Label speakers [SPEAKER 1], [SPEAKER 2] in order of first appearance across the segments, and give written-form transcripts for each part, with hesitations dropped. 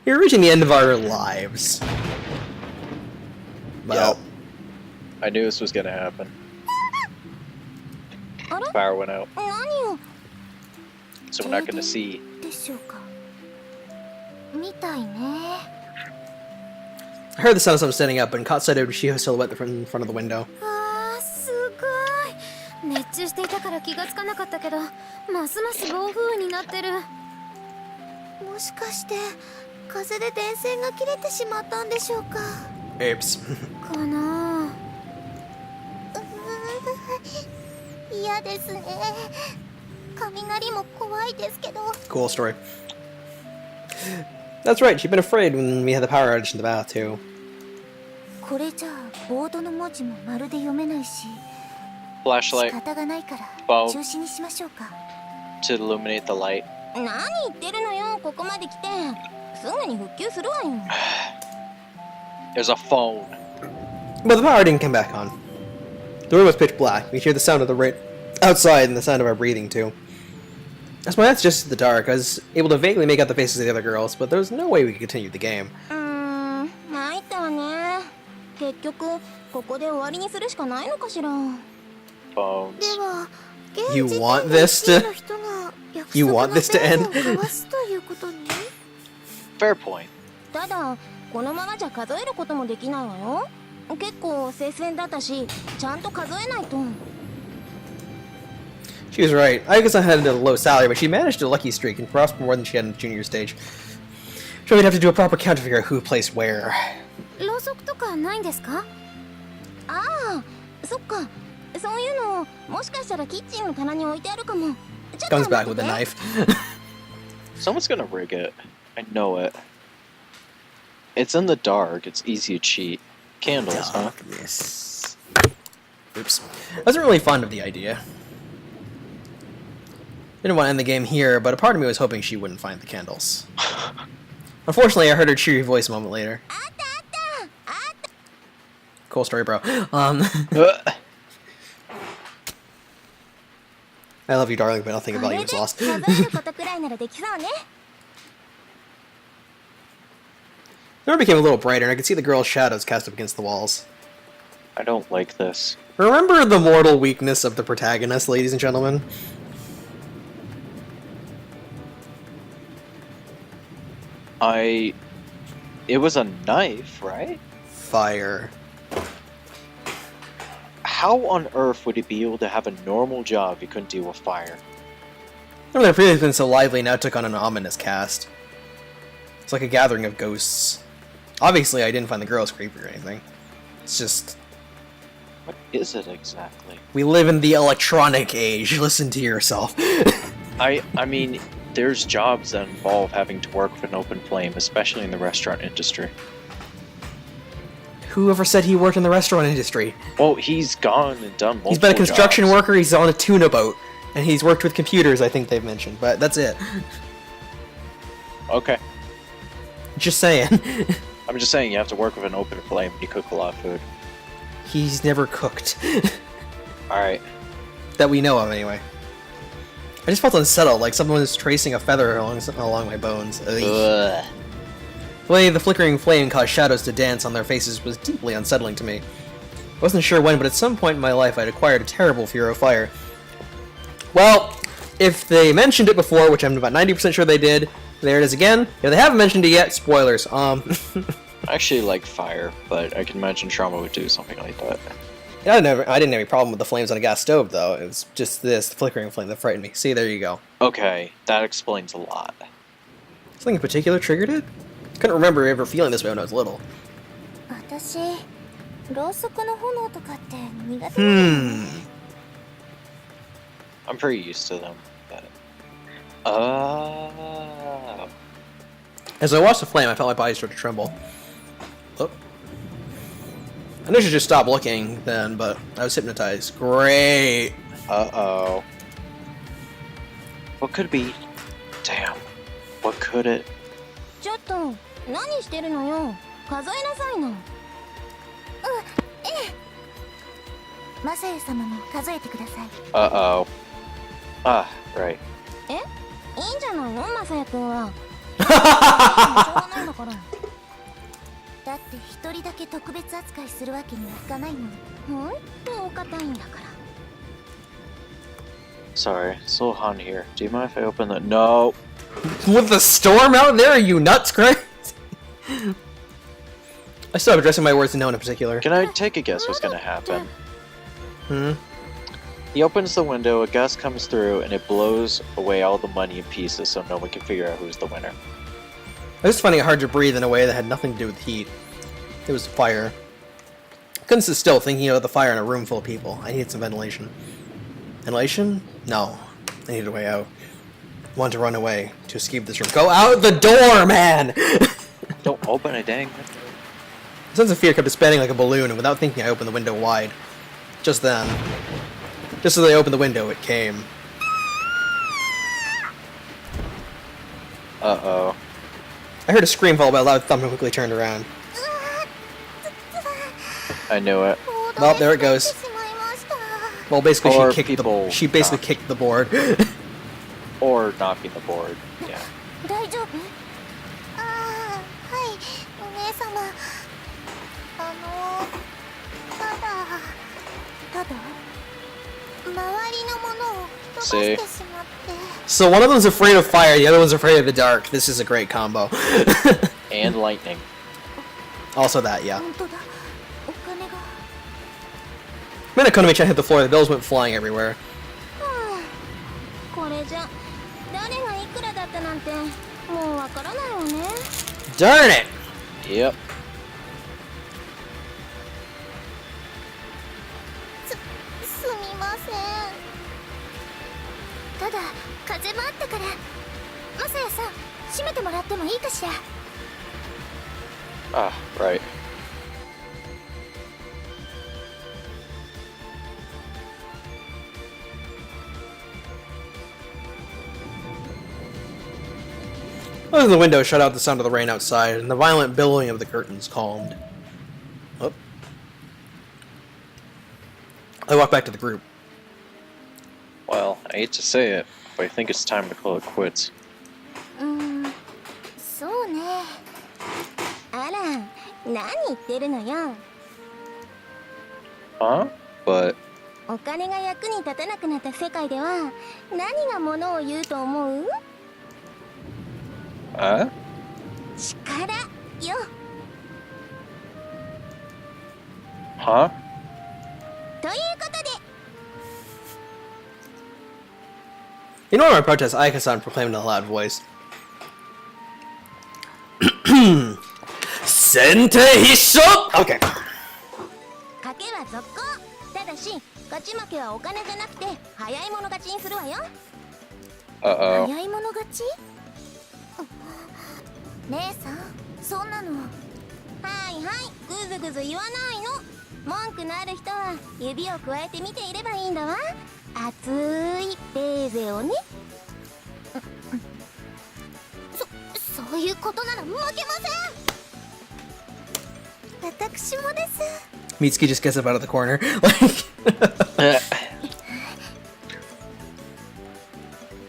[SPEAKER 1] We're reaching the end of our lives. Well,
[SPEAKER 2] yep. I knew this was gonna happen. Power went out. So we're not gonna see.
[SPEAKER 1] I heard the sound of someone standing up and caught sight of Shiho's silhouette in front of the window. Apes. Cool story. That's right, she'd been afraid when we had the power outage in the bath, too.
[SPEAKER 2] Flashlight. Bulb. To illuminate the light. There's a phone.
[SPEAKER 1] But the power didn't come back on. The room was pitch black. We could hear the sound of the rain outside and the sound of our breathing, too. As my eyes just in the dark, I was able to vaguely make out the faces of the other girls, but there was no way we could continue the game.
[SPEAKER 2] Phones.
[SPEAKER 1] You want this to... You want this to end?
[SPEAKER 2] Fair point.
[SPEAKER 1] She was right. I guess I had a low salary, but she managed a lucky streak and prospered more than she had in the junior stage. So we'd have to do a proper count to figure out who placed where. Comes back with a knife.
[SPEAKER 2] Someone's gonna rig it. I know it. It's in the dark. It's easy to cheat. Candles,
[SPEAKER 1] Darkness. Oops. I wasn't really fond of the idea. Didn't want to end the game here, but a part of me was hoping she wouldn't find the candles. Unfortunately, I heard her cheery voice a moment later. Cool story, bro. I love you, darling, but I'll think about you as lost. The room became a little brighter, and I could see the girls' shadows cast up against the walls.
[SPEAKER 2] I don't like this.
[SPEAKER 1] Remember the mortal weakness of the protagonist, ladies and gentlemen?
[SPEAKER 2] It was a knife, right?
[SPEAKER 1] Fire.
[SPEAKER 2] How on earth would he be able to have a normal job if he couldn't deal with fire?
[SPEAKER 1] I mean, the previous has been so lively, now it took on an ominous cast. It's like a gathering of ghosts. Obviously, I didn't find the girls creepy or anything. It's just...
[SPEAKER 2] What is it exactly?
[SPEAKER 1] We live in the electronic age. Listen to yourself.
[SPEAKER 2] I mean, there's jobs that involve having to work with an open flame, especially in the restaurant industry.
[SPEAKER 1] Whoever said he worked in the restaurant industry?
[SPEAKER 2] Well, he's gone and done multiple
[SPEAKER 1] He's been a construction
[SPEAKER 2] jobs.
[SPEAKER 1] worker, he's on a tuna boat, and he's worked with computers, I think they've mentioned, but that's it.
[SPEAKER 2] Okay.
[SPEAKER 1] Just saying.
[SPEAKER 2] I'm just saying you have to work with an open flame when you cook a lot of food.
[SPEAKER 1] He's never cooked.
[SPEAKER 2] Alright.
[SPEAKER 1] That we know of, anyway. I just felt unsettled, like someone was tracing a feather along my bones.
[SPEAKER 2] Ugh.
[SPEAKER 1] The way the flickering flame caused shadows to dance on their faces was deeply unsettling to me. I wasn't sure when, but at some point in my life I'd acquired a terrible fear of fire. Well, if they mentioned it before, which I'm about 90% sure they did, there it is again. If they haven't mentioned it yet, spoilers.
[SPEAKER 2] I actually like fire, but I can imagine Trauma would do something like that.
[SPEAKER 1] I didn't have any problem with the flames on a gas stove, though. It was just this flickering flame that frightened me. See, there you go.
[SPEAKER 2] Okay, that explains a lot.
[SPEAKER 1] Something in particular triggered it? Couldn't remember ever feeling this way when I was little.
[SPEAKER 2] I'm pretty used to them, but... Oh.
[SPEAKER 1] As I watched the flame, I felt my body start to tremble. Oh. I knew I should just stop looking then, but I was hypnotized. Great!
[SPEAKER 2] Uh-oh. What could it be? Damn. What could it? Uh-oh. Ah, right.
[SPEAKER 3] 一人だけ特別扱いするわけにはいかないもの。ほんとお堅いんだから。
[SPEAKER 2] Sorry, it's a little hot in here. Do you mind if I open the... No!
[SPEAKER 1] With the storm out there, are you nuts, Craig? I still have addressing my words to no one in particular.
[SPEAKER 2] Can I take a guess what's gonna happen?
[SPEAKER 1] Hmm?
[SPEAKER 2] He opens the window, a gust comes through, and it blows away all the money in pieces so no one can figure out who's the winner.
[SPEAKER 1] I was finding it hard to breathe in a way that had nothing to do with heat. It was fire. I couldn't sit still thinking about the fire in a room full of people. I needed some ventilation. Ventilation? No. I needed a way out. I wanted to run away, to escape this room. Go out the door, man!
[SPEAKER 2] Don't open a dang window.
[SPEAKER 1] A sense of fear kept expanding like a balloon, and without thinking I opened the window wide. Just then. Just as I opened the window, it came.
[SPEAKER 2] Uh-oh.
[SPEAKER 1] I heard a scream followed by a loud thump and quickly turned around.
[SPEAKER 2] I knew it.
[SPEAKER 1] Well, there it goes. Well, basically
[SPEAKER 2] Or
[SPEAKER 1] she
[SPEAKER 2] people
[SPEAKER 1] basically
[SPEAKER 2] not.
[SPEAKER 1] kicked the board.
[SPEAKER 2] Or knocking the board. Yeah.
[SPEAKER 3] 大丈夫？ああ、はい、お姉様。ただ周りのものを飛ばしてしまって。
[SPEAKER 1] So one of them's afraid of fire, the other one's afraid of the dark. This is a great combo.
[SPEAKER 2] And lightning.
[SPEAKER 1] Also that, yeah.
[SPEAKER 3] 本当だ。お金が。
[SPEAKER 1] When Economy-chan hit the floor, the bills went flying everywhere.
[SPEAKER 3] これじゃ誰がいくらだったなんてもうわからないわね。
[SPEAKER 1] Darn it!
[SPEAKER 2] Yep.
[SPEAKER 3] すみません。ただ風もあったからマサヤさん閉めてもらってもいいかしら。
[SPEAKER 2] Ah, right.
[SPEAKER 1] Closing the window shut out the sound of the rain outside, and the violent billowing of the curtains calmed. Oh. I walked back to the group.
[SPEAKER 2] Well, I hate to say it, but I think it's time to call it quits.
[SPEAKER 3] そうね。あら、何言ってるのよ。
[SPEAKER 2] Huh? But
[SPEAKER 3] お金が役に立たなくなった世界では何がものを言うと思う？ 力よ。
[SPEAKER 2] Huh?
[SPEAKER 3] ということで。
[SPEAKER 1] In one of my protests, Ayaka-san proclaimed in a loud voice. Sente Hisho! Okay.
[SPEAKER 3] 賭けは続行。ただし勝ち負けはお金じゃなくて早い者勝ちにするわよ。
[SPEAKER 2] Uh-oh.
[SPEAKER 3] 早い者勝ち？姉さん、そんなの。はいはい、ぐずぐず言わないの。文句のある人は指をくわえて見ていればいいんだわ。熱いベーゼをね。そういうことなら負けません。私もです。
[SPEAKER 1] Mitsuki just gets up out of the corner. Like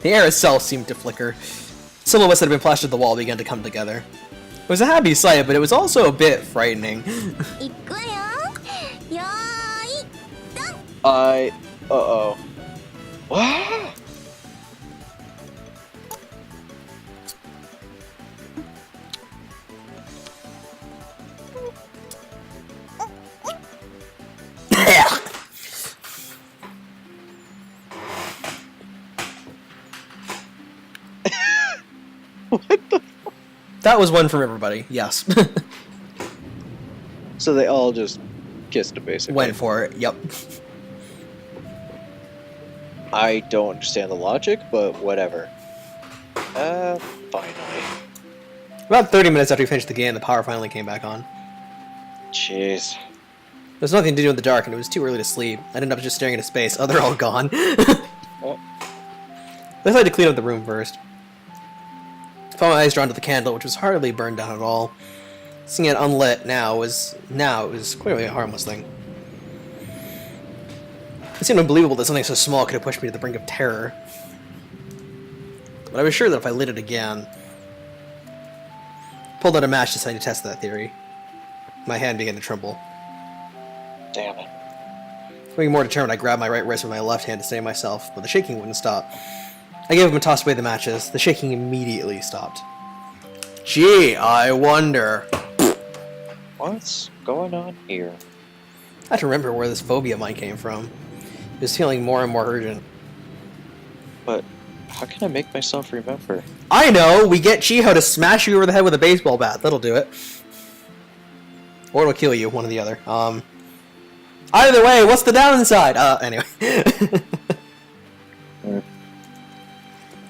[SPEAKER 1] the air itself seemed to flicker. Silhouettes that had been plastered to the wall began to come together. It was a happy sight, but it was also a bit frightening.
[SPEAKER 3] いくわよ。よーい、ドン。
[SPEAKER 2] Uh-oh. Wow! What the?
[SPEAKER 1] That was one from everybody, yes.
[SPEAKER 2] So they all just kissed it, basically.
[SPEAKER 1] Went for it, yep.
[SPEAKER 2] I don't understand the logic, but whatever. Finally.
[SPEAKER 1] About 30 minutes after we finished the game, the power finally came back on.
[SPEAKER 2] Jeez.
[SPEAKER 1] There was nothing to do in the dark, and it was too early to sleep. I ended up just staring into space. Oh, they're all gone.
[SPEAKER 2] Oh.
[SPEAKER 1] I decided to clean up the room first. I found my eyes drawn to the candle, which was hardly burned down at all. Seeing it unlit it was clearly a harmless thing. It seemed unbelievable that something so small could have pushed me to the brink of terror. But I was sure that if I lit it again... Pulled out a match, deciding to test that theory. My hand began to tremble.
[SPEAKER 2] Damn it.
[SPEAKER 1] Becoming more determined, I grabbed my right wrist with my left hand to steady myself, but the shaking wouldn't stop. I gave him a toss away the matches. The shaking immediately stopped. Gee, I wonder.
[SPEAKER 2] What's going on here?
[SPEAKER 1] I had to remember where this phobia of mine came from. It was feeling more and more urgent.
[SPEAKER 2] But how can I make myself remember?
[SPEAKER 1] I know! We get Chiho to smash you over the head with a baseball bat. That'll do it. Or it'll kill you, one or the other. Either way, what's the downside? Anyway.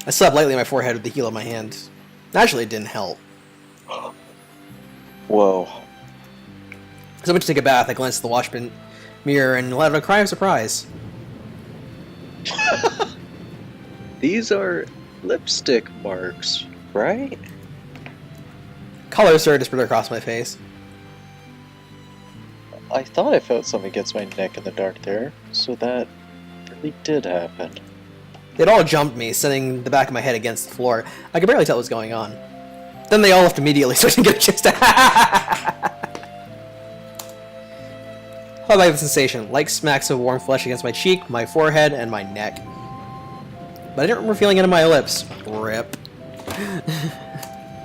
[SPEAKER 1] I slapped lightly on my forehead with the heel of my hand. Naturally, it didn't help.
[SPEAKER 2] Whoa.
[SPEAKER 1] As I went to take a bath, I glanced at the washman mirror and let out a cry of surprise.
[SPEAKER 2] These are lipstick marks, right?
[SPEAKER 1] Color started to spread across my face.
[SPEAKER 2] I thought I felt something against my neck in the dark there, so that really did happen.
[SPEAKER 1] It all jumped me, sending the back of my head against the floor. I could barely tell what was going on. Then they all left immediately, so I didn't get a chance to How about the sensation? Like smacks of warm flesh against my cheek, my forehead, and my neck. But I didn't remember feeling it in my lips. Rip.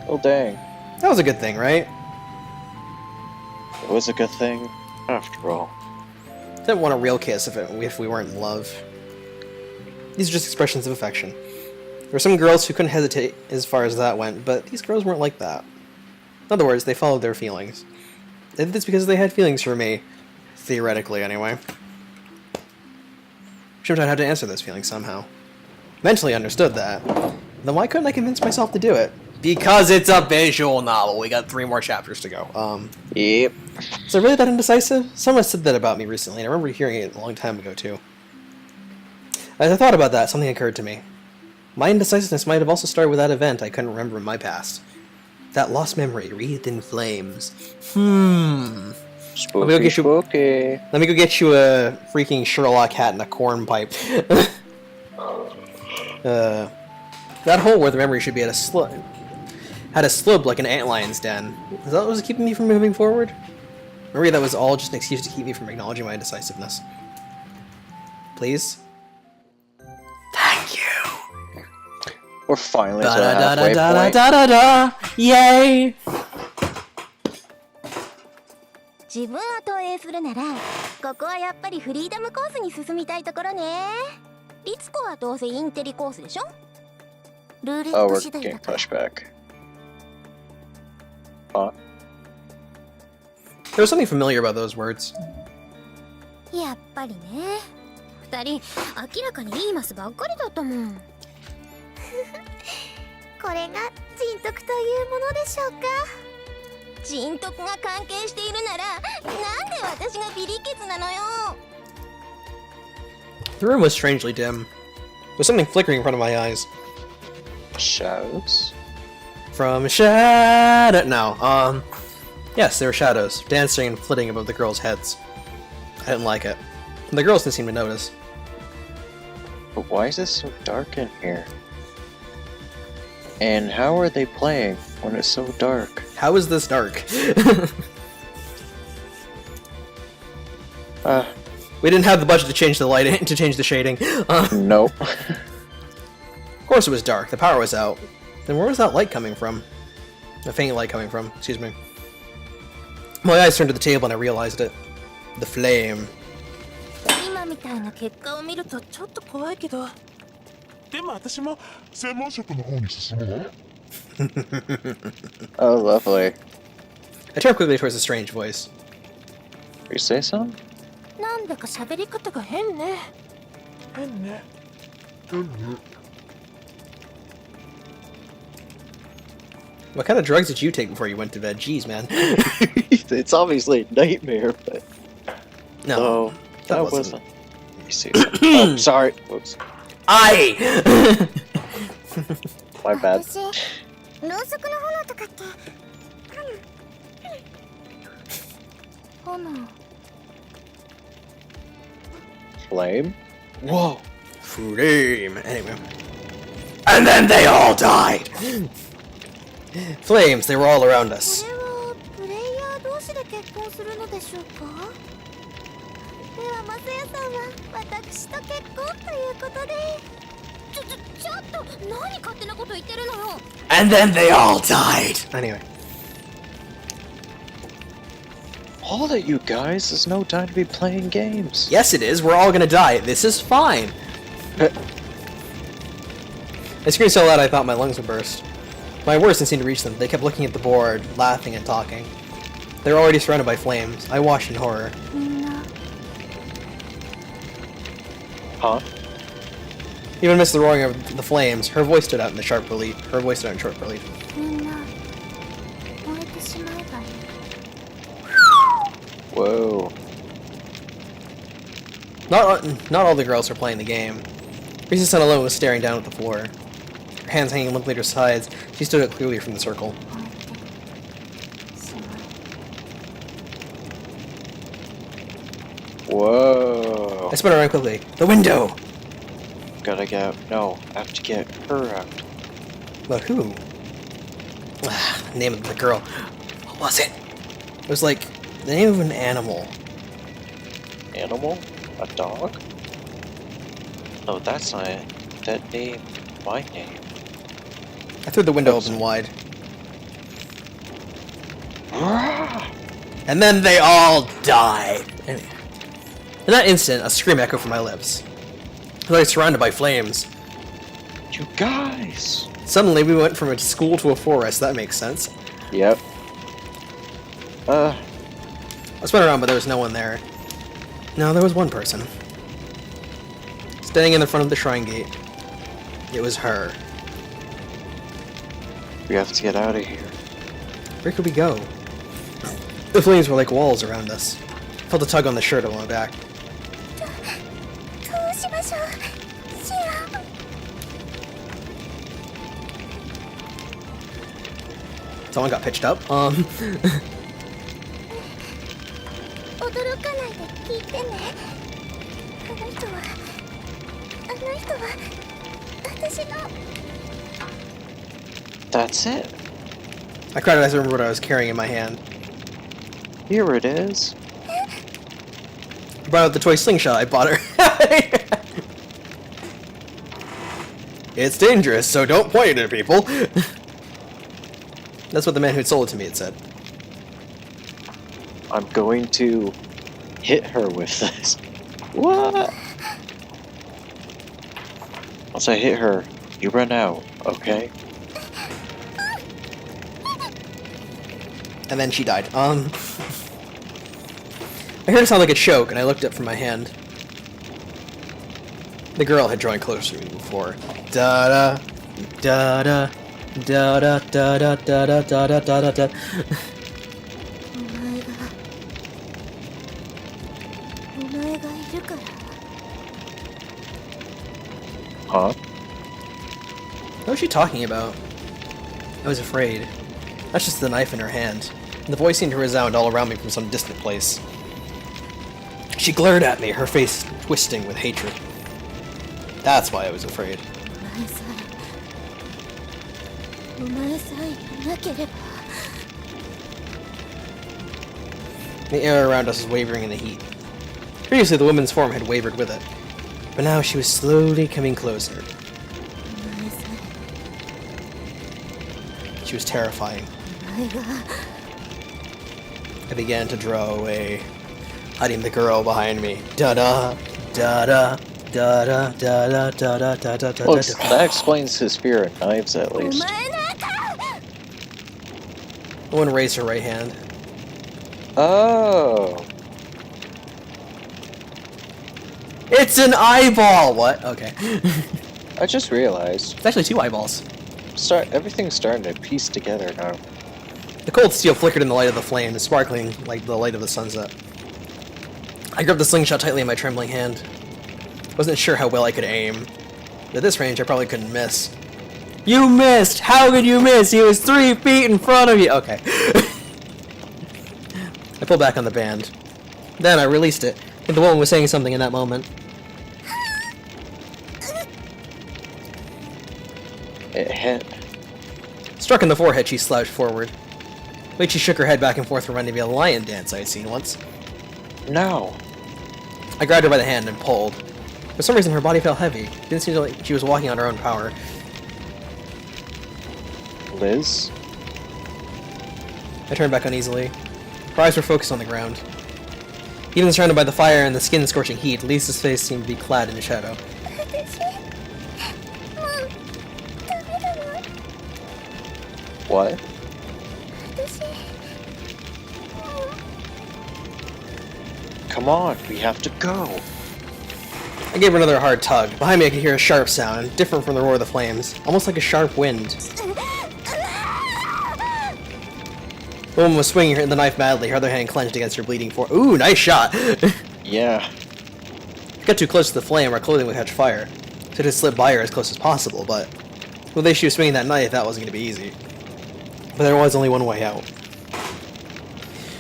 [SPEAKER 2] Oh dang.
[SPEAKER 1] That was a good thing, right?
[SPEAKER 2] It was a good thing, after all.
[SPEAKER 1] Didn't want a real kiss if we weren't in love. These are just expressions of affection. There were some girls who couldn't hesitate as far as that went, but these girls weren't like that. In other words, they followed their feelings. They did this because they had feelings for me. Theoretically, anyway. Sometimes I'd have to answer those feelings somehow. Mentally understood that. Then why couldn't I convince myself to do it? Because it's a visual novel. We got 3 more chapters to go.
[SPEAKER 2] Yep.
[SPEAKER 1] Is I really that indecisive? Someone said that about me recently, and I remember hearing it a long time ago, too. As I thought about that, something occurred to me. My indecisiveness might have also started with that event I couldn't remember in my past. That lost memory, wreathed in flames.
[SPEAKER 2] Spooky,
[SPEAKER 1] Let me go get you-
[SPEAKER 2] spooky.
[SPEAKER 1] Let me go get you a freaking Sherlock hat and a corn pipe. That hole where the memory should be had a slope like an antlion's den. Is that what was keeping me from moving forward? Maybe that was all just an excuse to keep me from acknowledging my indecisiveness. Please? Thank you!
[SPEAKER 2] We're finally to the halfway point.
[SPEAKER 1] Da-da-da-da-da-da-da! Yay!
[SPEAKER 3] 自分を投影するならここはやっぱりフリーダムコースに進みたいところね。リツコはどうせインテリコースでしょ。ルーレッ
[SPEAKER 2] Oh,
[SPEAKER 3] ト
[SPEAKER 2] we're
[SPEAKER 3] 次第
[SPEAKER 2] getting
[SPEAKER 3] だから。
[SPEAKER 2] pushed back. Huh?
[SPEAKER 1] There was something familiar about those words.
[SPEAKER 3] やっぱりね。二人明らかにいいマスばっかりだったもん。これが人徳というものでしょうか。人徳が関係しているならなんで私がビリケツなのよ。
[SPEAKER 1] The room was strangely dim. There was something flickering in front of my eyes.
[SPEAKER 2] Shadows?
[SPEAKER 1] From shadow. No, yes, there were shadows, dancing and flitting above the girls' heads. I didn't like it. The girls didn't seem to notice.
[SPEAKER 2] But why is it so dark in here? And how are they playing when it's so dark?
[SPEAKER 1] How is this dark? We didn't have the budget to change the lighting, to change the shading.
[SPEAKER 2] Nope.
[SPEAKER 1] Of course it was dark. The power was out. Then where was that light coming from? A faint light coming from. Excuse me. My eyes turned to the table and I realized it. The flame.
[SPEAKER 3] 今みたいな結果を見るとちょっと怖いけど。
[SPEAKER 4] でも私も専門職の方に進むわ。
[SPEAKER 2] Oh, lovely.
[SPEAKER 1] I turned quickly towards the strange voice.
[SPEAKER 2] You say something?
[SPEAKER 3] なんだか喋り方が変ね。
[SPEAKER 4] 変ね。
[SPEAKER 1] What kind of drugs did you take before you went to bed? Jeez, man.
[SPEAKER 2] It's obviously a nightmare, but
[SPEAKER 1] No,
[SPEAKER 2] no,
[SPEAKER 1] that
[SPEAKER 2] that
[SPEAKER 1] wasn't.
[SPEAKER 2] wasn't. You see? Oh, sorry. Whoops.
[SPEAKER 1] I.
[SPEAKER 2] My bad.
[SPEAKER 3] 私、ろうそくの炎とかって炎。
[SPEAKER 2] Flame?
[SPEAKER 1] Whoa. Flame. Anyway. And then they all died. Flames. They were all around
[SPEAKER 3] こ
[SPEAKER 1] us.
[SPEAKER 3] れはプレイヤー同士で結婚やさんは私と結婚ということで。ちょっと何勝手なこと言ってるのよ。
[SPEAKER 1] And then they all died! Anyway.
[SPEAKER 2] All that you guys, there's no time to be playing games.
[SPEAKER 1] Yes, it is. We're all gonna die. This is fine. I screamed so loud I thought my lungs would burst. My words didn't seem to reach them. They kept looking at the board, laughing and talking. They were already surrounded by flames. I watched in horror.
[SPEAKER 3] みんな
[SPEAKER 2] Huh?
[SPEAKER 1] Even amidst the roaring of the flames, her voice stood out in sharp relief.
[SPEAKER 3] みんな燃えてしまえばいい。
[SPEAKER 2] Whoa.
[SPEAKER 1] Not all the girls were playing the game. Risa Sun alone was staring down at the floor. Her hands hanging limply at her sides, she stood out clearly from the circle.
[SPEAKER 3] 燃えてしまえ。
[SPEAKER 2] Whoa.
[SPEAKER 1] I spun around quickly. The window!
[SPEAKER 2] Gotta get out. No, I have to get her out.
[SPEAKER 1] But who? Name of the girl. What was it? It was like the name of an animal.
[SPEAKER 2] Animal? A dog? No, that's not it. That name, my name.
[SPEAKER 1] I threw the window open wide. And then they all died. Anyway. In that instant, a scream echoed from my lips. I was surrounded by flames.
[SPEAKER 2] You guys!
[SPEAKER 1] Suddenly, we went from a school to a forest. That makes sense.
[SPEAKER 2] Yep.
[SPEAKER 1] I spun around, but there was no one there. No, there was one person. Standing in the front of the shrine gate. It was her.
[SPEAKER 2] We have to get out of here.
[SPEAKER 1] Where could we go? The flames were like walls around us. I felt a tug on the shirt on my back.
[SPEAKER 3] どうしましょう。シア。
[SPEAKER 1] Someone got pitched up.
[SPEAKER 3] 驚かないで聞いてね。あの人は私の。
[SPEAKER 2] That's it.
[SPEAKER 1] I cried as I remembered what I was carrying in my hand.
[SPEAKER 2] Here it is.
[SPEAKER 1] I brought out the toy slingshot I bought her. It's dangerous, so don't point it at people. That's what the man who sold it to me had said.
[SPEAKER 2] I'm going to hit her with this. What? Once I hit her, you run out, okay?
[SPEAKER 1] And then she died. I heard it sound like a choke, and I looked up from my hand. The girl had drawn closer to me before. Da da da da da da da da da da da da da da.
[SPEAKER 3] お前がいるから。
[SPEAKER 2] Huh?
[SPEAKER 1] What was she talking about? I was afraid. That's just the knife in her hand. The voice seemed to resound all around me from some distant place. She glared at me, her face twisting with hatred. That's why I was afraid.
[SPEAKER 3] お前さえいなければ。
[SPEAKER 1] The air around us was wavering in the heat. Previously, the woman's form had wavered with it, but now she was slowly coming closer.
[SPEAKER 3] お前さ
[SPEAKER 1] She was terrifying.
[SPEAKER 3] えお前が。
[SPEAKER 1] I began to draw away, hiding the girl behind me. Da da da da da da da da da da da da da.
[SPEAKER 2] Well, that explains his fear of knives, at
[SPEAKER 3] お前
[SPEAKER 2] least.
[SPEAKER 3] なんか。
[SPEAKER 1] The woman raised her right hand.
[SPEAKER 2] Oh.
[SPEAKER 1] It's an eyeball! What? Okay.
[SPEAKER 2] I just realized.
[SPEAKER 1] It's actually two eyeballs.
[SPEAKER 2] Everything's starting to piece together now.
[SPEAKER 1] The cold steel flickered in the light of the flames, sparkling like the light of the sunset. I gripped the slingshot tightly in my trembling hand. Wasn't sure how well I could aim. At this range, I probably couldn't miss. You missed! How could you miss? He was 3 feet in front of you! Okay. I pulled back on the band. Then I released it. I think the woman was saying something in that moment.
[SPEAKER 2] It hit.
[SPEAKER 1] Struck in the forehead, she slouched forward. The way she shook her head back and forth reminded me of a lion dance I had seen once.
[SPEAKER 2] No.
[SPEAKER 1] I grabbed her by the hand and pulled. For some reason, her body felt heavy. It didn't seem like she was walking on her own power.
[SPEAKER 2] Liz?
[SPEAKER 1] I turned back uneasily. Her eyes were focused on the ground. Even surrounded by the fire and the skin-scorching heat, Lisa's face seemed to be clad in shadow.
[SPEAKER 3] 私もうダメだわ
[SPEAKER 2] What?
[SPEAKER 3] 私も
[SPEAKER 2] Come on, we have to go.
[SPEAKER 1] I gave her another hard tug. Behind me I could hear a sharp sound, different from the roar of the flames, almost like a sharp wind. The woman was swinging the knife madly, her other hand clenched against her bleeding forehead. Ooh, nice shot!
[SPEAKER 2] Yeah.
[SPEAKER 1] If we got too close to the flame, our clothing would catch fire. So I just slip by her as close as possible, but with the way she was swinging that knife, that wasn't going to be easy. But there was only one way out.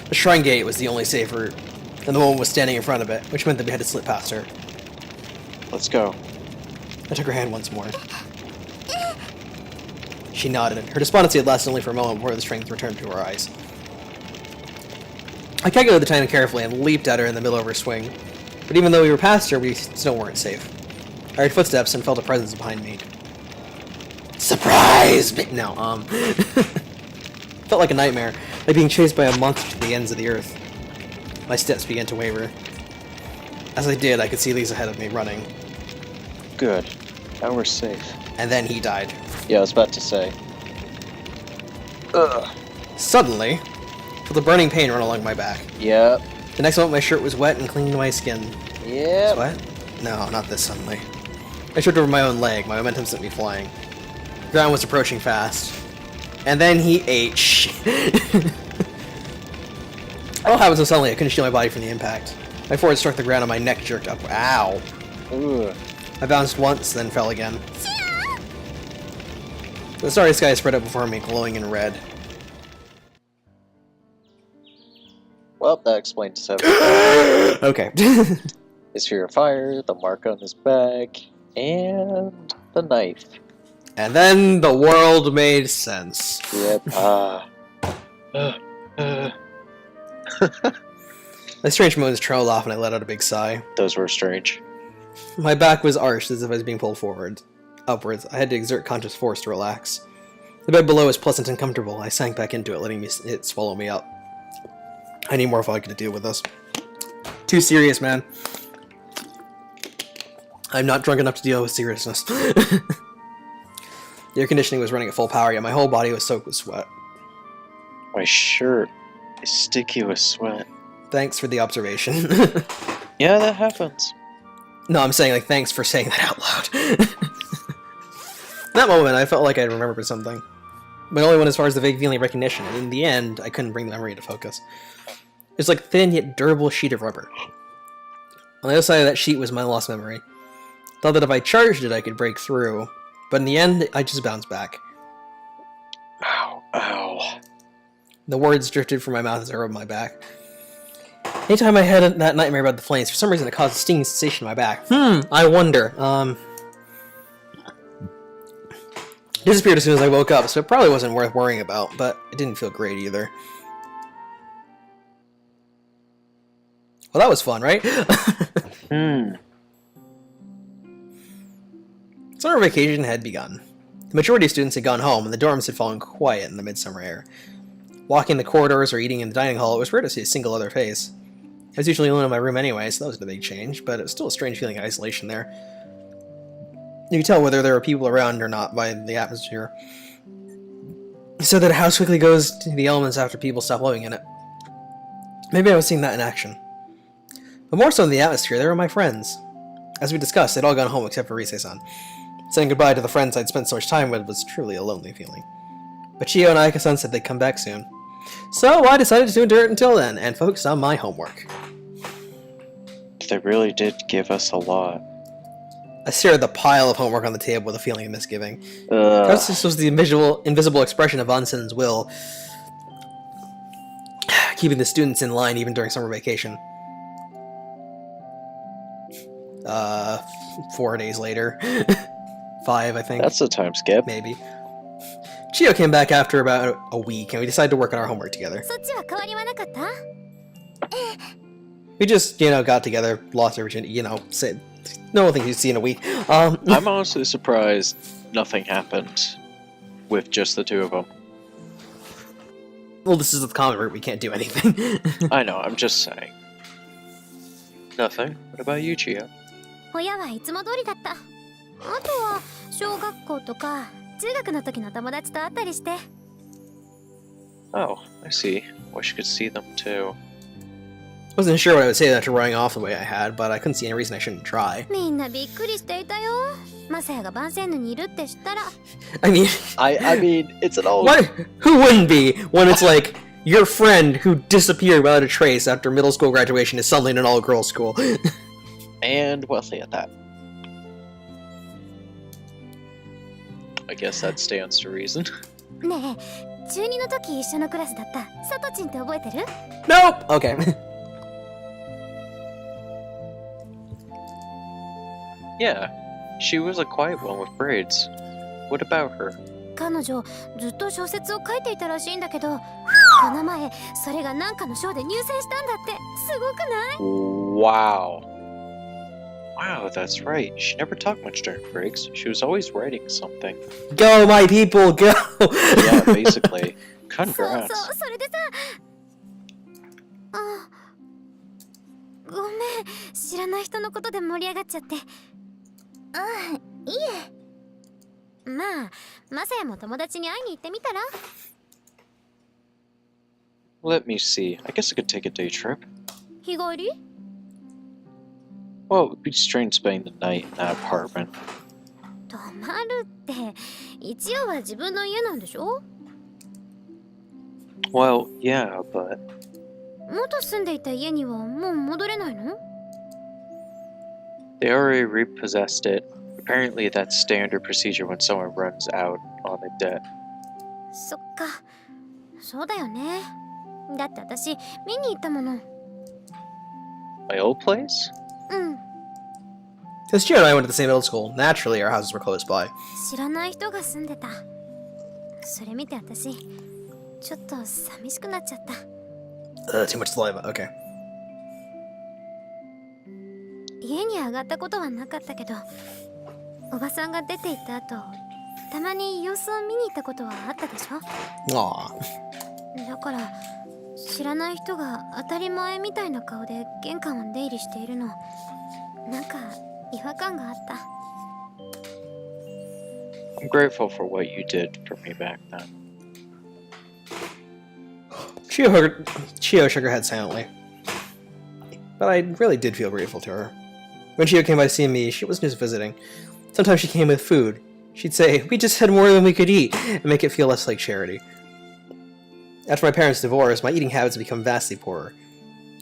[SPEAKER 1] The shrine gate was the only safe route, and the woman was standing in front of it, which meant that we had to slip past her.
[SPEAKER 2] Let's go.
[SPEAKER 1] I took her hand once more. She nodded. Her despondency had lasted only for a moment before the strength returned to her eyes. I calculated the timing carefully and leaped at her in the middle of her swing. But even though we were past her, we still weren't safe. I heard footsteps and felt a presence behind me. Surprise! No, felt like a nightmare, like being chased by a monster to the ends of the earth. My steps began to waver. As I did, I could see Lisa ahead of me, running.
[SPEAKER 2] Good. Now we're safe.
[SPEAKER 1] And then he died.
[SPEAKER 2] Yeah, I was about to say. Ugh.
[SPEAKER 1] Suddenly, I felt a burning pain run along my back.
[SPEAKER 2] Yep.
[SPEAKER 1] The next moment, my shirt was wet and clinging to my skin.
[SPEAKER 2] Yep.
[SPEAKER 1] Sweat? No, not this suddenly. I tripped over my own leg. My momentum sent me flying. The ground was approaching fast. And then he ate shit. It all happened so suddenly I couldn't shield my body from the impact. My forehead struck the ground and my neck jerked up. Ow!
[SPEAKER 2] Ugh.
[SPEAKER 1] I bounced once, then fell again. The starry sky spread out before me, glowing in red.
[SPEAKER 2] Well, that explains everything.
[SPEAKER 1] Okay.
[SPEAKER 2] His fear of fire, the mark on his back, and the knife.
[SPEAKER 1] And then the world made sense.
[SPEAKER 2] Yep.
[SPEAKER 1] My strange moans trailed off and I let out a big sigh.
[SPEAKER 2] Those were strange.
[SPEAKER 1] My back was arched as if I was being pulled forward. Upwards, I had to exert conscious force to relax. The bed below was pleasant and comfortable. I sank back into it, letting it swallow me up. I need more vodka to deal with this. Too serious, man. I'm not drunk enough to deal with seriousness. The air conditioning was running at full power, yet my whole body was soaked with sweat.
[SPEAKER 2] My shirt is sticky with sweat.
[SPEAKER 1] Thanks for the observation.
[SPEAKER 2] Yeah, that happens.
[SPEAKER 1] No, I'm saying, like, thanks for saying that out loud. In that moment, I felt like I remembered something. But only went as far as the vague feeling of recognition, and in the end, I couldn't bring the memory into focus. It was like a thin yet durable sheet of rubber. On the other side of that sheet was my lost memory. Thought that if I charged it, I could break through, but in the end, I just bounced back.
[SPEAKER 2] Ow, ow.
[SPEAKER 1] The words drifted from my mouth as I rubbed my back. Anytime I had that nightmare about the flames, for some reason it caused a stinging sensation in my back. I wonder. It disappeared as soon as I woke up, so it probably wasn't worth worrying about, but it didn't feel great either. Well, that was fun, right? Summer vacation had begun. The majority of students had gone home, and the dorms had fallen quiet in the midsummer air. Walking the corridors or eating in the dining hall, it was rare to see a single other face. I was usually alone in my room anyway, so that wasn't a big change, but it was still a strange feeling of isolation there. You could tell whether there were people around or not by the atmosphere. So that a house quickly goes to the elements after people stop living in it. Maybe I was seeing that in action. But more so than the atmosphere, they were my friends. As we discussed, they'd all gone home except for Rise-san. Saying goodbye to the friends I'd spent so much time with was truly a lonely feeling. But Chio and Ayaka-san said they'd come back soon. So I decided to endure it until then, and focus on my homework.
[SPEAKER 2] They really did give us a lot.
[SPEAKER 1] I stared at the pile of homework on the table with a feeling of misgiving. Perhaps this was the invisible expression of Ansen's will, keeping the students in line even during summer vacation. 4 days later. 5, I think.
[SPEAKER 2] That's a time skip.
[SPEAKER 1] Maybe. Chio came back after about a week, and we decided to work on our homework together.
[SPEAKER 3] そっちは変わりはなかった？
[SPEAKER 1] We just, got together, lost our virginity, said no things you'd see in a week.
[SPEAKER 2] I'm honestly surprised nothing happened with just the two of them.
[SPEAKER 1] Well, this is the common route. We can't do anything.
[SPEAKER 2] I know, I'm just saying. Nothing. What about you, Chia?
[SPEAKER 3] 親はいつも通りだった。あとは小学校とか中学の時の友達と会ったりして。
[SPEAKER 2] Oh, I see. Wish you could see them too.
[SPEAKER 1] Wasn't sure what I would say after running off the way I had, but I couldn't see any reason I shouldn't try.
[SPEAKER 3] みんなびっくりしていたよ。マサヤがバンセンヌにいるって知ったら。
[SPEAKER 1] I mean,
[SPEAKER 2] I mean, it's an old.
[SPEAKER 1] what? Who wouldn't be when it's like your friend who disappeared without a trace after middle school graduation is suddenly in an all-girls school?
[SPEAKER 2] And wealthy at that. I guess that stands to reason.
[SPEAKER 3] ねえ、中2の時一緒のクラスだったサトチンって覚えてる？
[SPEAKER 1] Nope. Okay.
[SPEAKER 2] Yeah, she was a quiet one with braids. What about her?
[SPEAKER 3] 彼女ずっと小説を書いていたらしいんだけど、この前それがなんかの賞で入選したんだって。すごくない？
[SPEAKER 2] Wow. Wow, that's right. She never talked much during breaks. She was always writing something.
[SPEAKER 1] Go, my people, go!
[SPEAKER 2] Yeah, basically.
[SPEAKER 3] そう
[SPEAKER 2] Congrats.
[SPEAKER 3] そう、それでさ。あ、ごめん、知らない人のことで盛り上がっちゃって。ああ、いいえ。まあ、マサヤも友達に会いに行ってみたら？
[SPEAKER 2] Let me see. I guess I could take a day trip.
[SPEAKER 3] 日帰り？
[SPEAKER 2] Well, it would be strange spending the night in that apartment.
[SPEAKER 3] 泊まるって一応は自分の家なんでしょ？
[SPEAKER 2] Well, yeah, but...
[SPEAKER 3] 元住んでいた家にはもう戻れないの？
[SPEAKER 2] They already repossessed it. Apparently that's standard procedure when someone runs out on a debt.
[SPEAKER 3] そっか、そうだよね。だって私見に行ったもの。
[SPEAKER 2] My old place?
[SPEAKER 3] うん。
[SPEAKER 1] Because Gio and I went to the same middle school. Naturally, our houses were close by.
[SPEAKER 3] 知らない人が住んでた。それ見て私ちょっと寂しくなっちゃった。
[SPEAKER 1] Too much saliva. Okay.
[SPEAKER 3] 家に上がったことはなかったけど、おばさんが出て行った後、たまに様子を見に行ったことはあったでしょ？
[SPEAKER 1] Aw.
[SPEAKER 3] だから知らない人が当たり前みたいな顔で玄関を出入りしているの、なんか違和感があった。
[SPEAKER 2] I'm grateful for what you did for me back then.
[SPEAKER 1] Chio shook her head silently. But I really did feel grateful to her. When Chio came by to see me, she wasn't just visiting. Sometimes she came with food. She'd say, "We just had more than we could eat," and make it feel less like charity. After my parents' divorce, my eating habits had become vastly poorer.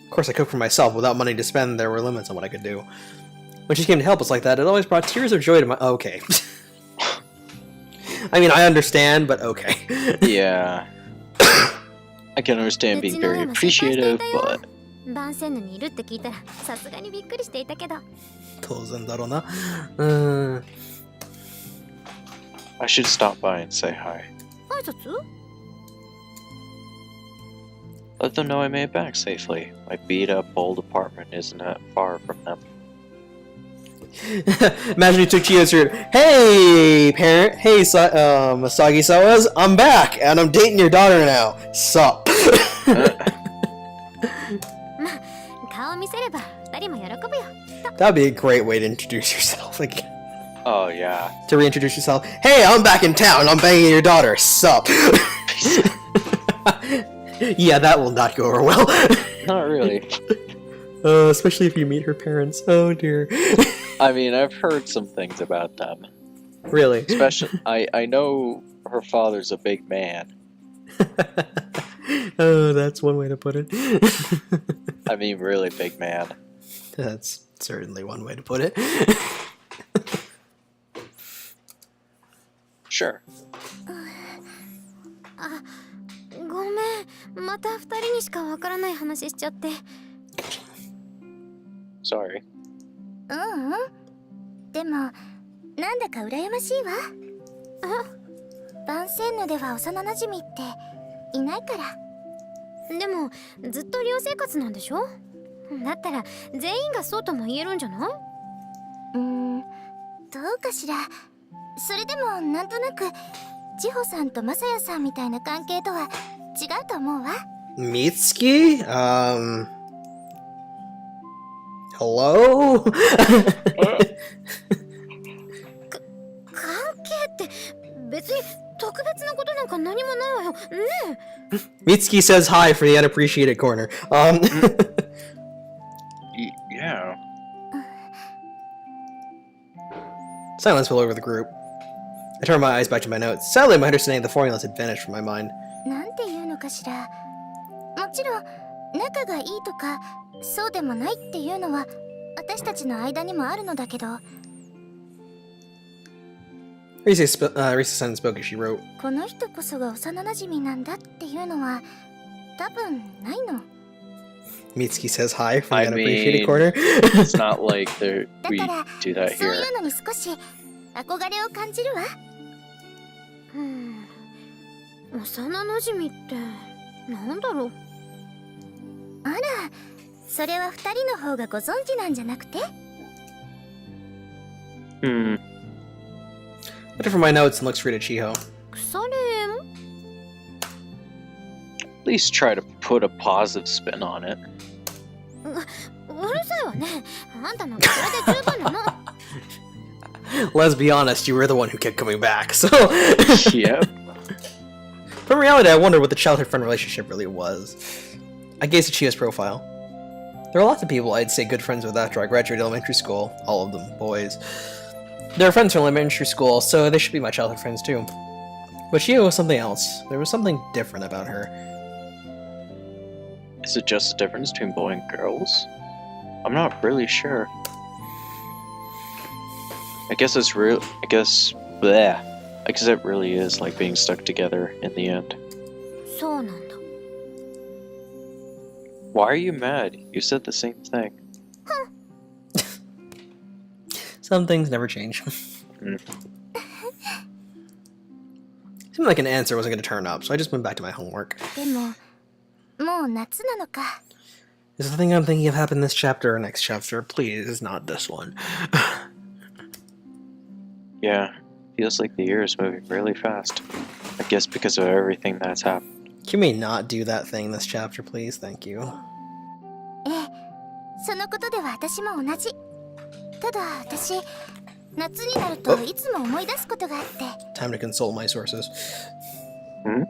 [SPEAKER 1] Of course, I cooked for myself. Without money to spend, there were limits on what I could do. When she came to help us like that, it always brought tears of joy to my... Okay. I mean, I understand, but okay.
[SPEAKER 2] Yeah. I can understand being very appreciative, but...
[SPEAKER 3] バンセンヌにいるって聞いたらさすがにびっくりしていたけど。
[SPEAKER 1] 当然だろうな。
[SPEAKER 2] I should stop by and say hi.
[SPEAKER 3] 挨拶？
[SPEAKER 2] Let them know I made it back safely. My beat-up old apartment isn't that far from them.
[SPEAKER 1] Imagine you took Chio's shirt. Hey, parent. Hey, Masagi-sawas. I'm back, and I'm dating your daughter now. Sup?
[SPEAKER 3] まあ、顔見せれば二人も喜ぶよ。
[SPEAKER 1] That'd be a great way to introduce yourself again.
[SPEAKER 2] Oh, yeah.
[SPEAKER 1] To reintroduce yourself. Hey, I'm back in town. I'm banging your daughter. Sup? Yeah, that will not go over well.
[SPEAKER 2] Not really.
[SPEAKER 1] Especially if you meet her parents. Oh, dear.
[SPEAKER 2] I mean, I've heard some things about them.
[SPEAKER 1] Really?
[SPEAKER 2] Especially, I know her father's a big man.
[SPEAKER 1] Oh, that's one way to put it.
[SPEAKER 2] I mean, really big man.
[SPEAKER 1] That's certainly one way to put it.
[SPEAKER 2] Sure.
[SPEAKER 3] あ、ごめん。また二人にしかわからない話しちゃって。
[SPEAKER 2] Sorry.
[SPEAKER 3] ううん。でも、なんだか羨ましいわ。バンセンヌでは幼馴染っていないから。でも、ずっと寮生活なんでしょ？
[SPEAKER 5] だったら全員がそうとも言えるんじゃない？
[SPEAKER 3] どうかしら。それでもなんとなく千穂さんとマサヤさんみたいな関係とは違うと思うわ。
[SPEAKER 1] Mitsuki? Hello?
[SPEAKER 5] 関係って別に特別なことなんか何もないわよ。ねえ。
[SPEAKER 1] Mitsuki says hi for the unappreciated corner.
[SPEAKER 2] Yeah.
[SPEAKER 1] Silence fell over the group. I turned my eyes back to my notes. Sadly, my understanding of the formulas had vanished from my mind.
[SPEAKER 3] なんていうのかしら。もちろん仲がいいとかそうでもないっていうのは私たちの間にもあるのだけど、
[SPEAKER 1] Risa-san spoke as she wrote.
[SPEAKER 3] この人こそが幼馴染なんだっていうのは多分ないの。
[SPEAKER 1] Mitsuki says hi from
[SPEAKER 2] I
[SPEAKER 1] the unappreciated
[SPEAKER 2] mean,
[SPEAKER 1] corner.
[SPEAKER 2] It's not like we
[SPEAKER 3] だから
[SPEAKER 2] do that
[SPEAKER 3] そう
[SPEAKER 2] here.
[SPEAKER 3] いうのに少し憧れを感じるわ。
[SPEAKER 5] 幼馴染ってなんだろう。
[SPEAKER 3] あら、それは二人の方がご存知なんじゃなくて？
[SPEAKER 2] Hmm.
[SPEAKER 1] Looked from my notes and looked straight at Chiho.
[SPEAKER 5] 腐れ縁？
[SPEAKER 2] At least try to put a positive spin on it.
[SPEAKER 5] うるさいわね。あんたなんかそれで十分なの。
[SPEAKER 1] Let's be honest, you were the one who kept coming back, so...
[SPEAKER 2] Yep.
[SPEAKER 1] But in reality, I wondered what the childhood-friend relationship really was. I gazed at Chiho's profile. There are lots of people I'd say good friends with after I graduated elementary school, all of them boys. They were friends from elementary school, so they should be my childhood friends too. But Chiho was something else. There was something different about her.
[SPEAKER 2] Is it just a difference between boy and girls? I'm not really sure. I guess it's real. I guess it really is like being stuck together in the end.
[SPEAKER 5] そうなんだ。
[SPEAKER 2] Why are you mad? You said the same thing.
[SPEAKER 1] Some things never change.
[SPEAKER 2] Mm.
[SPEAKER 1] Seemed like an answer wasn't going to turn up, so I just went back to my homework.
[SPEAKER 3] でももう夏なのか。
[SPEAKER 1] Is the thing I'm thinking of happen this chapter or next chapter? Please, not this one.
[SPEAKER 2] Yeah, feels like the year is moving really fast. I guess because of everything that's happened.
[SPEAKER 1] Can we not do that thing this chapter, please? Thank you.
[SPEAKER 3] ええ、そのことでは私も同じ。ただ私夏になるといつも思い出すことがあって。
[SPEAKER 1] Time to consult my sources.
[SPEAKER 2] Hmm?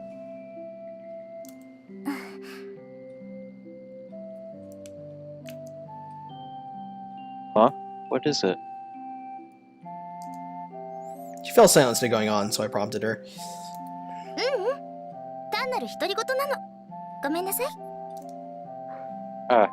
[SPEAKER 2] Huh? What is it?
[SPEAKER 1] She fell silent instead of going on, so I prompted her.
[SPEAKER 3] 単なる独り言なの。ごめんなさい。
[SPEAKER 2] Ah,